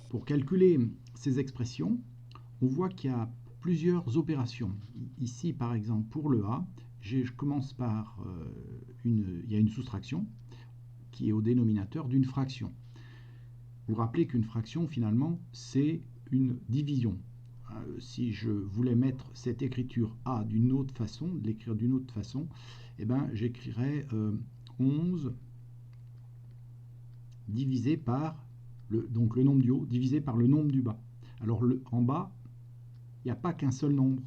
Pour calculer ces expressions, on voit qu'il y a plusieurs opérations. Ici, par exemple, pour le A, je commence par il y a une soustraction qui est au dénominateur d'une fraction. Vous vous rappelez qu'une fraction, finalement, c'est une division. Si je voulais mettre cette écriture A d'une autre façon, l'écrire d'une autre façon, eh ben, j'écrirais 11 divisé par donc le nombre du haut divisé par le nombre du bas. Alors en bas, il n'y a pas qu'un seul nombre.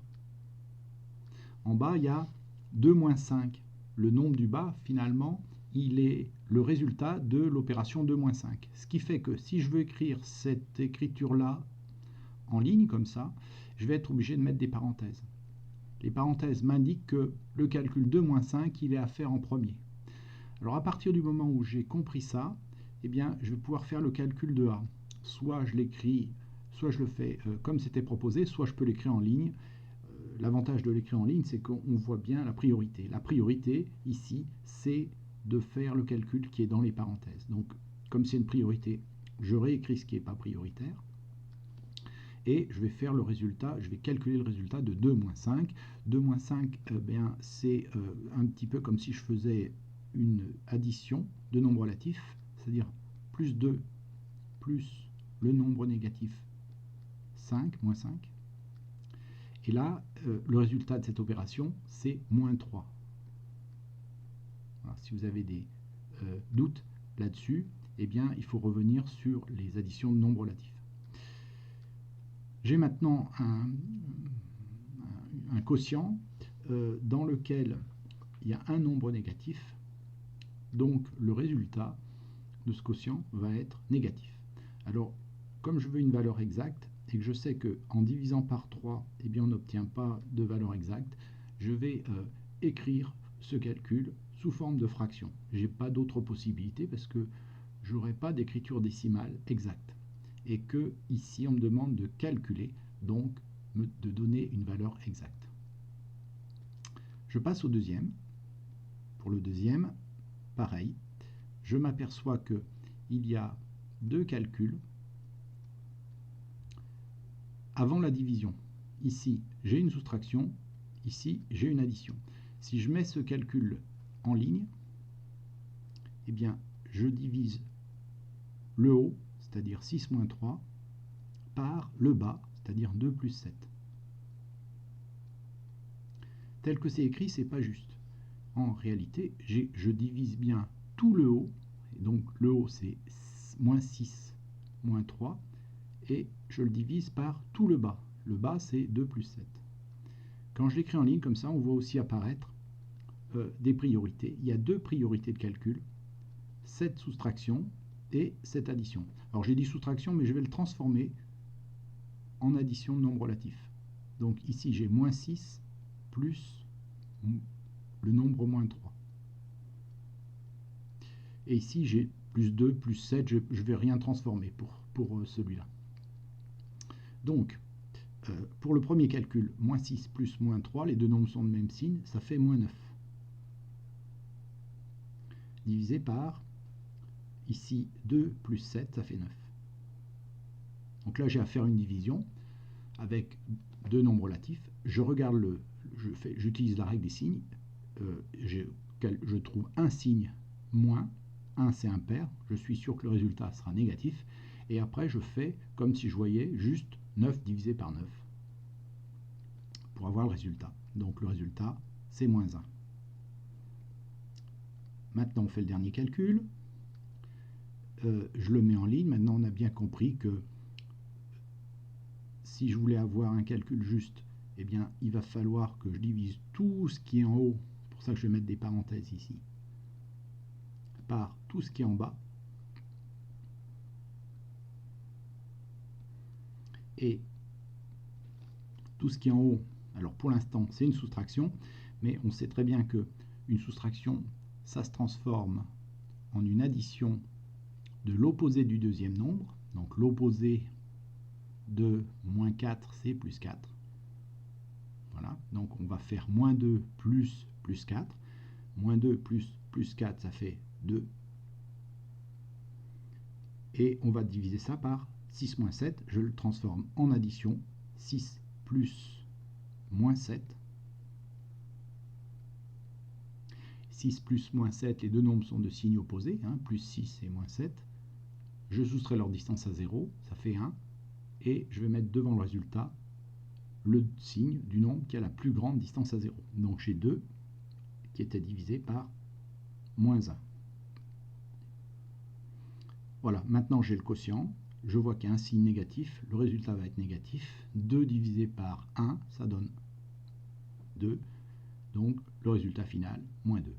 En bas, il y a 2 moins 5. Le nombre du bas, finalement, il est le résultat de l'opération 2 moins 5. Ce qui fait que si je veux écrire cette écriture-là en ligne, comme ça, je vais être obligé de mettre des parenthèses. Les parenthèses m'indiquent que le calcul 2 moins 5, il est à faire en premier. Alors à partir du moment où j'ai compris ça, eh bien, je vais pouvoir faire le calcul de A. Soit je l'écris, soit je le fais comme c'était proposé, soit je peux l'écrire en ligne. L'avantage de l'écrire en ligne, c'est qu'on voit bien la priorité. La priorité, ici, c'est de faire le calcul qui est dans les parenthèses. Donc, comme c'est une priorité, je réécris ce qui n'est pas prioritaire. Et je vais faire le résultat, je vais calculer le résultat de 2 moins 5. 2 moins 5, c'est un petit peu comme si je faisais une addition de nombres relatifs, c'est-à-dire plus 2 plus le nombre négatif 5, moins 5. Et là, le résultat de cette opération, c'est moins 3. Alors, si vous avez des doutes là-dessus, eh bien, il faut revenir sur les additions de nombres relatifs. J'ai maintenant un quotient dans lequel il y a un nombre négatif, donc le résultat de ce quotient va être négatif. Alors, comme je veux une valeur exacte, et que je sais qu'en divisant par 3, eh bien, on n'obtient pas de valeur exacte, je vais écrire ce calcul sous forme de fraction. Je n'ai pas d'autre possibilité parce que je n'aurai pas d'écriture décimale exacte. Et que ici, on me demande de calculer, donc de donner une valeur exacte. Je passe au deuxième. Pour le deuxième, pareil, je m'aperçois qu'il y a deux calculs avant la division. Ici, j'ai une soustraction, ici, j'ai une addition. Si je mets ce calcul en ligne, eh bien, je divise le haut, c'est-à-dire 6 moins 3, par le bas, c'est-à-dire 2 plus 7. Tel que c'est écrit, ce n'est pas juste. En réalité, je divise bien tout le haut, et donc le haut c'est moins 6, moins 3, et je le divise par tout le bas. Le bas c'est 2 plus 7. Quand je l'écris en ligne comme ça, on voit aussi apparaître des priorités. Il y a deux priorités de calcul, cette soustraction et cette addition. Alors j'ai dit soustraction, mais je vais le transformer en addition de nombres relatifs. Donc ici j'ai moins 6 plus le nombre moins 3. Et ici j'ai plus 2, plus 7, je ne vais rien transformer pour celui-là. Donc, pour le premier calcul, moins 6 plus moins 3, les deux nombres sont de même signe, ça fait moins 9. Divisé par, ici 2 plus 7, ça fait 9. Donc là j'ai à faire une division avec deux nombres relatifs. Je regarde j'utilise la règle des signes, je trouve un signe moins, 1 c'est impair, je suis sûr que le résultat sera négatif, et après je fais comme si je voyais juste 9 divisé par 9 pour avoir le résultat. Donc le résultat c'est moins 1. Maintenant on fait le dernier calcul, je le mets en ligne. Maintenant on a bien compris que si je voulais avoir un calcul juste, eh bien il va falloir que je divise tout ce qui est en haut, c'est pour ça que je vais mettre des parenthèses ici, par tout ce qui est en bas. Et tout ce qui est en haut, alors pour l'instant c'est une soustraction, mais on sait très bien qu'une soustraction, ça se transforme en une addition de l'opposé du deuxième nombre. Donc l'opposé de moins 4, c'est plus 4. Voilà, donc on va faire moins 2 plus 4. Moins 2 plus plus 4, ça fait 2. Et on va diviser ça par 6 moins 7. Je le transforme en addition. 6 plus moins 7. 6 plus moins 7, les deux nombres sont de signes opposés, hein, plus 6 et moins 7. Je soustrais leur distance à 0, ça fait 1. Et je vais mettre devant le résultat le signe du nombre qui a la plus grande distance à 0. Donc j'ai 2 qui était divisé par moins 1. Voilà, maintenant j'ai le quotient. Je vois qu'il y a un signe négatif, le résultat va être négatif. 2 divisé par 1, ça donne 2. Donc le résultat final, moins 2.